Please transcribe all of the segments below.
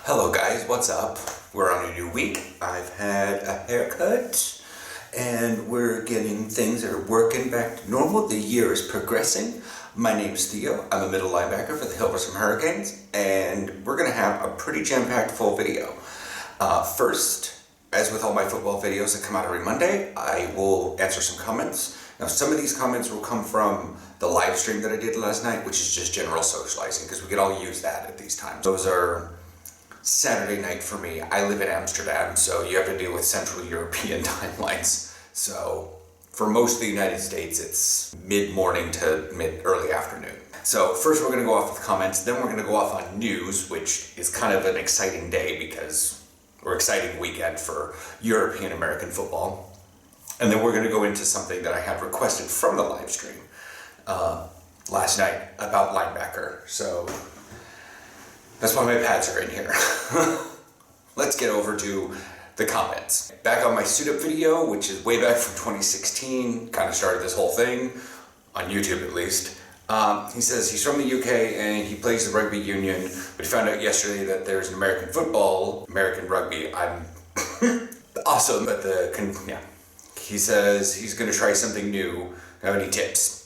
Hello guys, what's up? We're on a new week. I've had a haircut and we're getting things that are working back to normal. The year is progressing. My name is Theo. I'm a middle linebacker for the Hilversum Hurricanes and we're going to have a pretty jam-packed full video. First, as with all my football videos that come out every Monday, I will answer some comments. Now some of these comments will come from the live stream that I did last night, which is just general socializing because we could all use that at these times. Those are Saturday night for me. I live in Amsterdam, so you have to deal with Central European timelines. So for most of the United States, it's mid-morning to mid-early afternoon. So first we're going to go off with comments, then we're going to go off on news, which is kind of an exciting day because, or exciting weekend for European American football. And then we're going to go into something that I had requested from the live stream last night about linebacker. So that's why my pads are in here. Let's get over to the comments. Back on my suit up video, which is way back from 2016, kind of started this whole thing, on YouTube at least. He says he's from the UK and he plays the rugby union, but he found out yesterday that there's an American football, American rugby. I'm awesome, but yeah. He says he's going to try something new. Have any tips?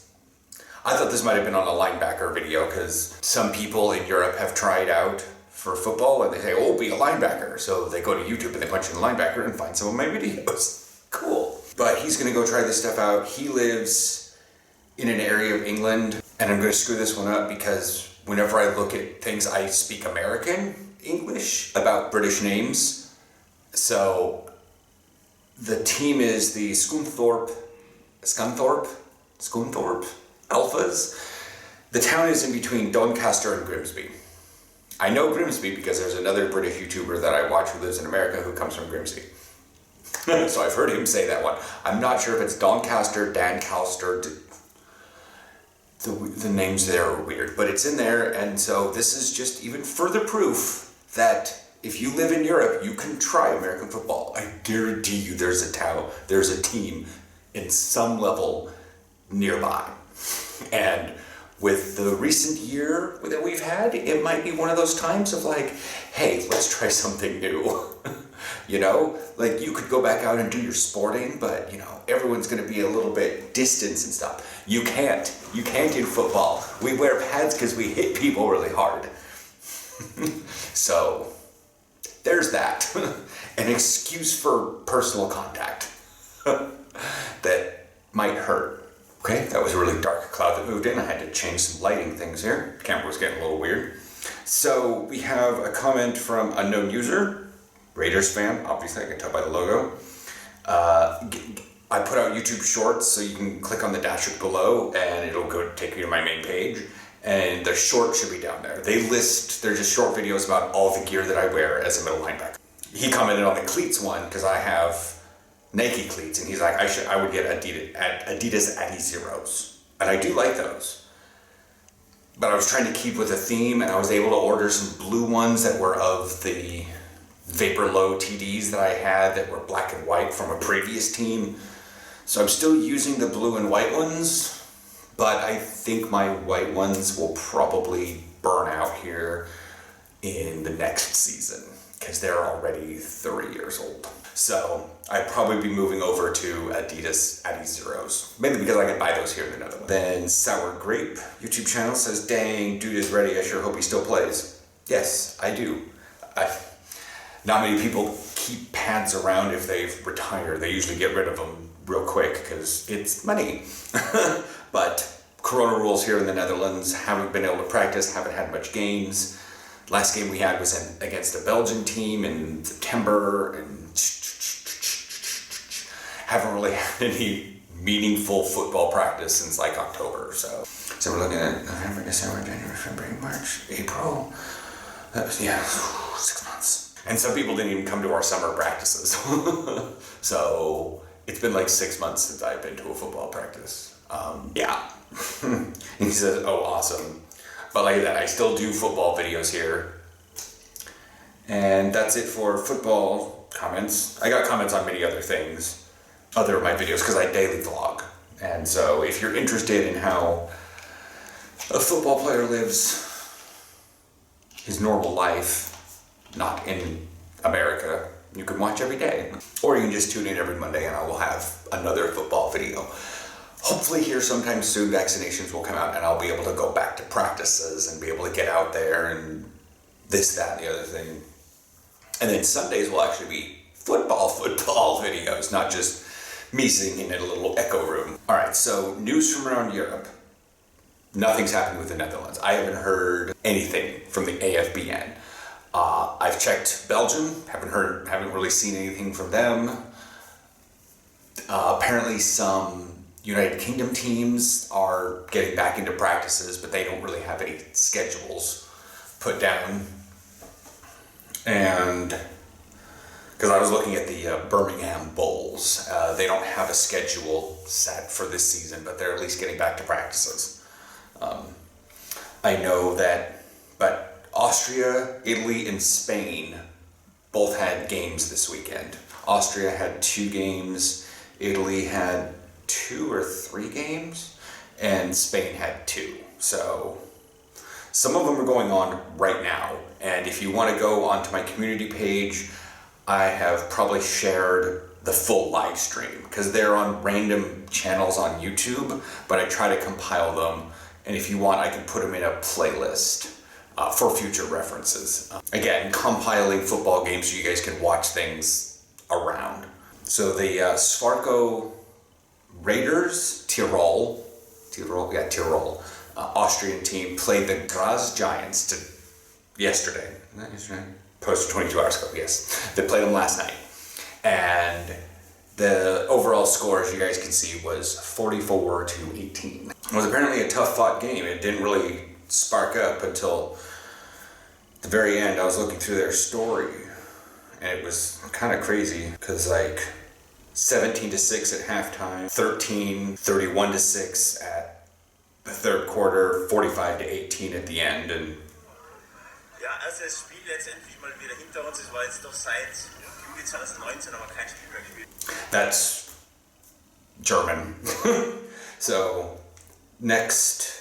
I thought this might have been on a linebacker video because some people in Europe have tried out for football and they say, oh, be a linebacker. So they go to YouTube and they punch in linebacker and find some of my videos. Cool. But he's going to go try this stuff out. He lives in an area of England, and I'm going to screw this one up because whenever I look at things, I speak American English about British names. So the team is the Scunthorpe Alphas. The town is in between Doncaster and Grimsby. I know Grimsby because there's another British YouTuber that I watch who lives in America who comes from Grimsby. So I've heard him say that one. I'm not sure if it's Doncaster, Dancaster. The names there are weird, but it's in there, and so this is just even further proof that if you live in Europe, you can try American football. I guarantee you there's a team in some level nearby. And with the recent year that we've had, it might be one of those times of like, hey, let's try something new. You know, like you could go back out and do your sporting, but you know, everyone's going to be a little bit distance and stuff. You can't in football. We wear pads because we hit people really hard. So there's that. An excuse for personal contact that might hurt. Okay, that was a really dark cloud that moved in. I had to change some lighting things here. The camera was getting a little weird. So we have a comment from unknown user, Raiders fan, obviously I can tell by the logo. I put out YouTube shorts, so you can click on the Dashric below and it'll go take you to my main page. And the short should be down there. They're just short videos about all the gear that I wear as a middle linebacker. He commented on the cleats one because I have Nike cleats, and he's like, I would get Adidas Adi Zeros, and I do like those. But I was trying to keep with a theme, and I was able to order some blue ones that were of the Vapor Low TDs that I had that were black and white from a previous team. So I'm still using the blue and white ones, but I think my white ones will probably burn out here in the next season because they're already 3 years old. So I'd probably be moving over to Adidas Adi Zeros, mainly because I can buy those here in the Netherlands. Then Sour Grape YouTube channel says, dang, dude is ready. I sure hope he still plays. Yes, I do. Not many people keep pads around if they've retired. They usually get rid of them real quick because it's money. But Corona rules here in the Netherlands, haven't been able to practice, haven't had much games. Last game we had was against a Belgian team in September, and haven't really had any meaningful football practice since like October. So we're looking at November, December, January, February, March, April. That was, 6 months. And some people didn't even come to our summer practices. So it's been like 6 months since I've been to a football practice. Yeah. And he says, oh, awesome. But like that, I still do football videos here. And that's it for football comments. I got comments on many other things, other of my videos, because I daily vlog. And so if you're interested in how a football player lives his normal life not in America, you can watch every day. Or you can just tune in every Monday and I will have another football video. Hopefully here sometime soon vaccinations will come out and I'll be able to go back to practices and be able to get out there and this, that, and the other thing. And then Sundays will actually be football videos, not just me singing in a little echo room. All right, so news from around Europe. Nothing's happening with the Netherlands. I haven't heard anything from the AFBN. I've checked Belgium, haven't really seen anything from them. Apparently some United Kingdom teams are getting back into practices, but they don't really have any schedules put down. And because I was looking at the Birmingham Bulls, they don't have a schedule set for this season, but they're at least getting back to practices. I know that, but Austria, Italy, and Spain both had games this weekend. Austria had 2 games, Italy had 2 or 3 games, and Spain had 2. So some of them are going on right now, and if you want to go onto my community page, I have probably shared the full live stream because they're on random channels on YouTube, but I try to compile them, and if you want I can put them in a playlist for future references. Again, compiling football games so you guys can watch things around. So the Swarco Raiders, Tirol, Austrian team played the Graz Giants yesterday. Posted 22 hours ago, yes. They played them last night. And the overall score, as you guys can see, was 44-18. It was apparently a tough fought game. It didn't really spark up until the very end. I was looking through their story and it was kind of crazy because like 17-6 at halftime, 31-6 at the third quarter, 45-18 at the end, and ja, also das Spiel letztendlich mal wieder hinter uns. Es war jetzt doch seit Juli 2019 aber kein Spiel mehr gespielt. That's German. So next,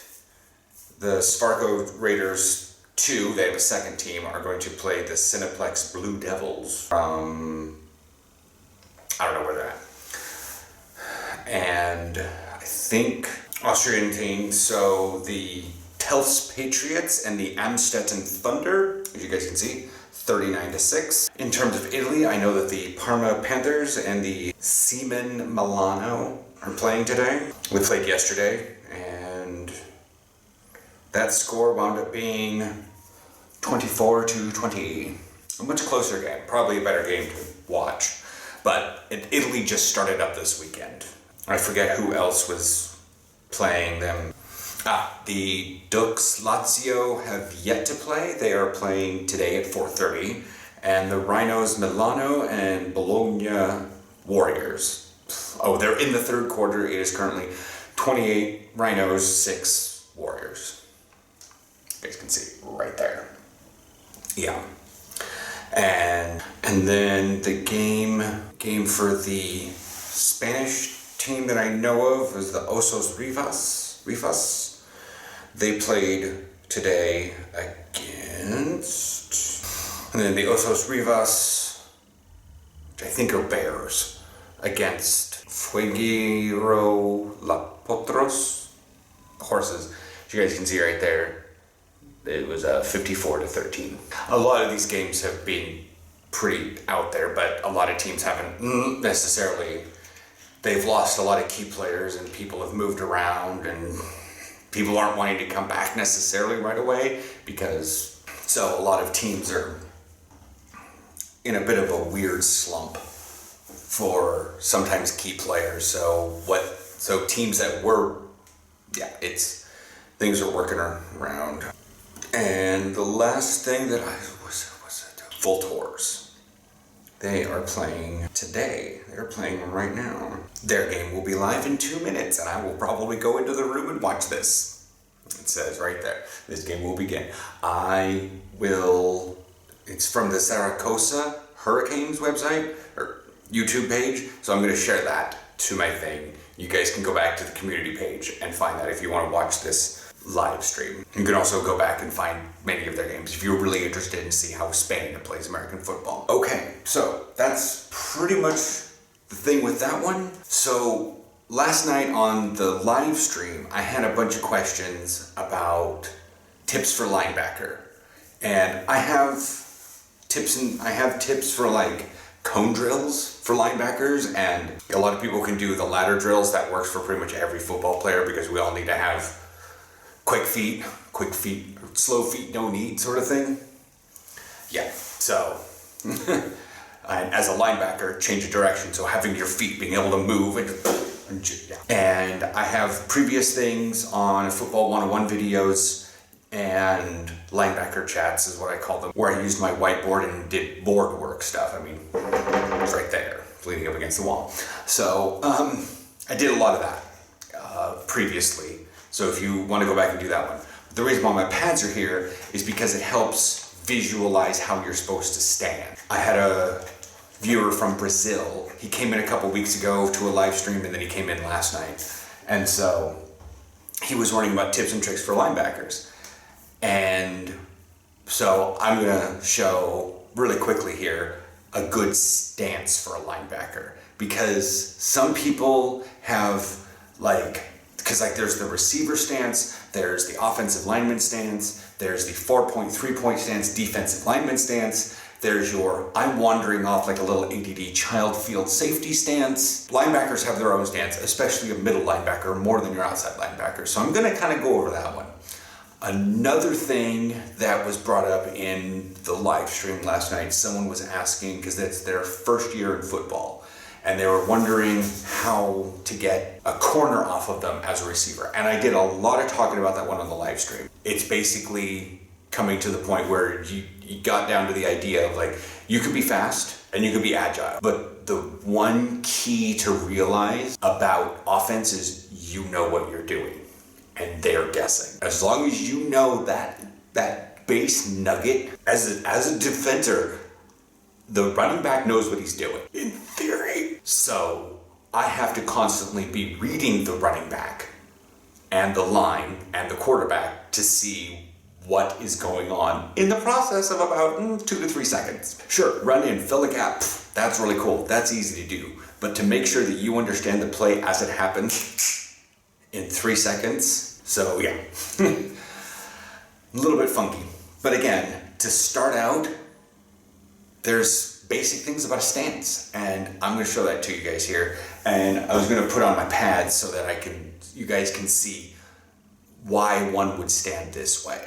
the Sparko Raiders 2, they have a second team, are going to play the Cineplex Blue Devils from, I don't know where they're at. And I think Austrian team, so the Telfs Patriots and the Amstetten Thunder, as you guys can see, 39-6. In terms of Italy, I know that the Parma Panthers and the Seaman Milano are playing today. We played yesterday, and that score wound up being 24-20. A much closer game, probably a better game to watch. But Italy just started up this weekend. I forget who else was playing them. The Dux Lazio have yet to play. They are playing today at 4:30. And the Rhinos Milano and Bologna Warriors. Oh, they're in the third quarter. It is currently 28 Rhinos, 6 Warriors. You guys can see right there. Yeah. And then the game for the Spanish team that I know of is the Osos Rivas. They played today against, and then the Osos Rivas, which I think are Bears, against Fueguero La Potros, horses. As you guys can see right there, it was 54-13. A lot of these games have been pretty out there, but a lot of teams haven't necessarily. They've lost a lot of key players and people have moved around and people aren't wanting to come back necessarily right away because, so a lot of teams are in a bit of a weird slump for sometimes key players. So teams that were, things are working around. And the last thing that Voltors. They are playing today. They're playing right now. Their game will be live in 2 minutes, and I will probably go into the room and watch this. It says right there, this game will begin. It's from the Zaragoza Hurricanes website, or YouTube page, so I'm gonna share that to my thing. You guys can go back to the community page and find that if you wanna watch this live stream. You can also go back and find many of their games if you're really interested in see how Spain plays American football. Okay, so that's pretty much the thing with that one. So last night on the live stream, I had a bunch of questions about tips for linebacker. And I have tips for like cone drills for linebackers, and a lot of people can do the ladder drills. That works for pretty much every football player because we all need to have quick feet, slow feet, no need sort of thing. Yeah, so and as a linebacker, change of direction, so having your feet being able to move and I have previous things on Football 101 videos and linebacker chats is what I call them, where I used my whiteboard and did board work stuff. I mean, it's right there, leaning up against the wall. So I did a lot of that previously. So if you want to go back and do that one. The reason why my pads are here is because it helps visualize how you're supposed to stand. I had a viewer from Brazil. He came in a couple weeks ago to a live stream, and then he came in last night. And so he was learning about tips and tricks for linebackers. And so I'm gonna show really quickly here a good stance for a linebacker, because some people have because there's the receiver stance, there's the offensive lineman stance, there's the 4-point, 3-point stance, defensive lineman stance, there's your I'm wandering off like a little ADD child field safety stance. Linebackers have their own stance, especially a middle linebacker, more than your outside linebacker. So I'm gonna kind of go over that one. Another thing that was brought up in the live stream last night, someone was asking, because that's their first year in football, and they were wondering how to get a corner off of them as a receiver. And I did a lot of talking about that one on the live stream. It's basically coming to the point where you got down to the idea of you could be fast and you could be agile. But the one key to realize about offense is you know what you're doing and they're guessing. As long as you know that base nugget, as a defender, the running back knows what he's doing, in theory. So I have to constantly be reading the running back and the line and the quarterback to see what is going on in the process of about 2 to 3 seconds. Sure, run in, fill the gap, that's really cool, that's easy to do. But to make sure that you understand the play as it happens in 3 seconds, so yeah, a little bit funky. But again, to start out, there's basic things about a stance, and I'm going to show that to you guys here. And I was going to put on my pads so that you guys can see why one would stand this way.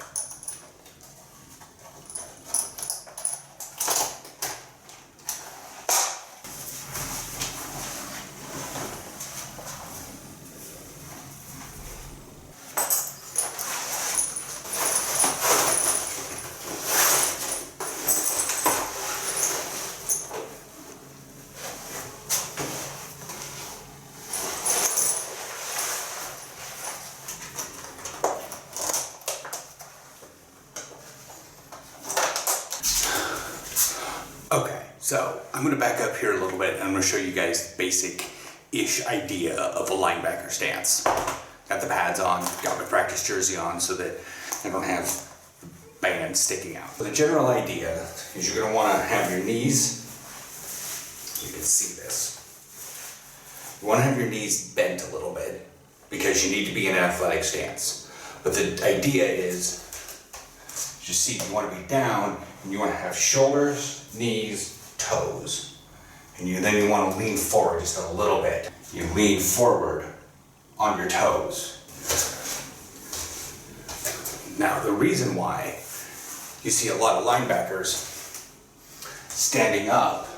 Okay, so I'm going to back up here a little bit and I'm going to show you guys the basic-ish idea of a linebacker stance. Got the pads on, got my practice jersey on so that I don't have bands sticking out. So the general idea is you're going to want to have your knees, you can see this. You want to have your knees bent a little bit because you need to be in an athletic stance. But the idea is, you see, you want to be down and you want to have shoulders, knees, toes. And then you want to lean forward just a little bit. You lean forward on your toes. Now, the reason why you see a lot of linebackers standing up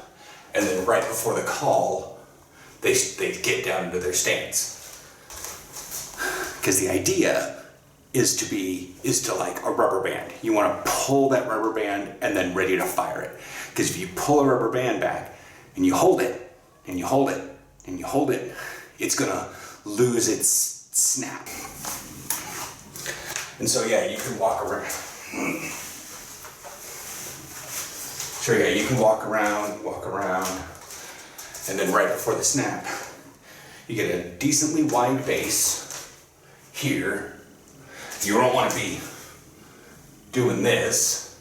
and then right before the call, they get down into their stance. Because the idea is to like a rubber band. You want to pull that rubber band and then ready to fire it. Because if you pull a rubber band back and you hold it and you hold it and you hold it, it's gonna lose its snap. And so yeah, you can walk around. Sure, yeah, you can walk around, and then right before the snap, you get a decently wide base here. You don't want to be doing this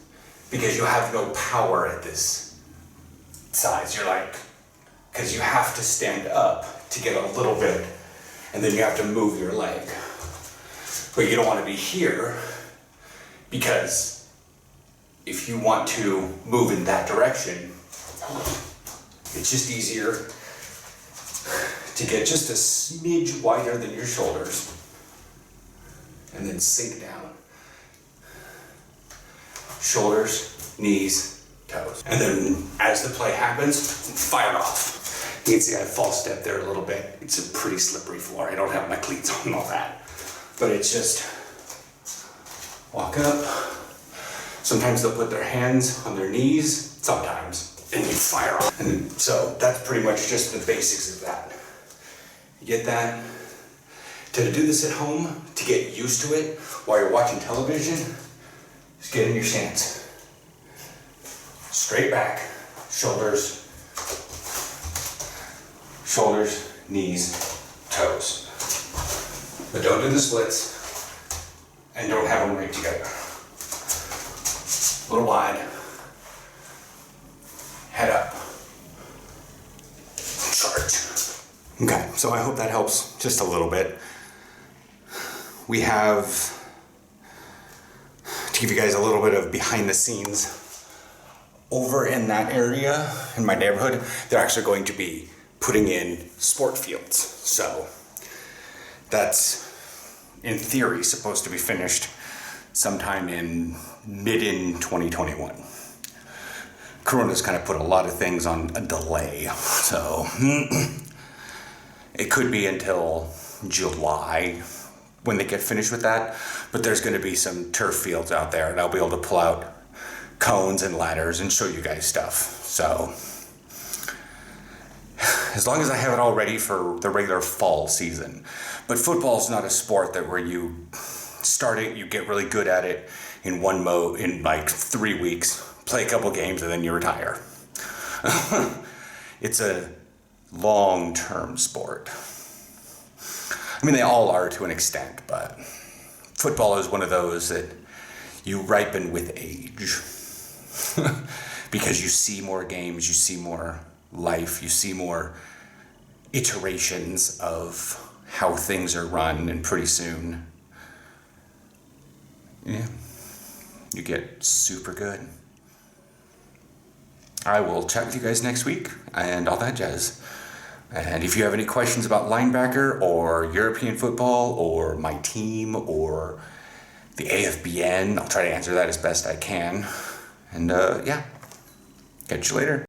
because you have no power at this size. You're like, because you have to stand up to get a little bit, and then you have to move your leg. But you don't want to be here because if you want to move in that direction, it's just easier to get just a smidge wider than your shoulders and then sink down. Shoulders, knees, toes. And then as the play happens, fire off. You can see I false step there a little bit. It's a pretty slippery floor. I don't have my cleats on and all that. But it's just walk up. Sometimes they'll put their hands on their knees, sometimes, and you fire off. And so that's pretty much just the basics of that. You get that? To do this at home, to get used to it while you're watching television, just get in your stance. Straight back, shoulders, knees, toes. But don't do the splits, and don't have them right together. A little wide, head up, charge. Okay, so I hope that helps just a little bit. We have, to give you guys a little bit of behind the scenes, over in that area, in my neighborhood, they're actually going to be putting in sport fields. So that's, in theory, supposed to be finished sometime in 2021. Corona's kind of put a lot of things on a delay, so it could be until July when they get finished with that, but there's going to be some turf fields out there, and I'll be able to pull out cones and ladders and show you guys stuff. So as long as I have it all ready for the regular fall season. But football's not a sport that where you start it, you get really good at it in in like 3 weeks, play a couple games, and then you retire. It's a long-term sport. I mean, they all are to an extent, but football is one of those that you ripen with age. Because you see more games, you see more life, you see more iterations of how things are run, and pretty soon, yeah, you get super good. I will chat with you guys next week and all that jazz. And if you have any questions about linebacker or European football or my team or the AFBN, I'll try to answer that as best I can. And yeah, catch you later.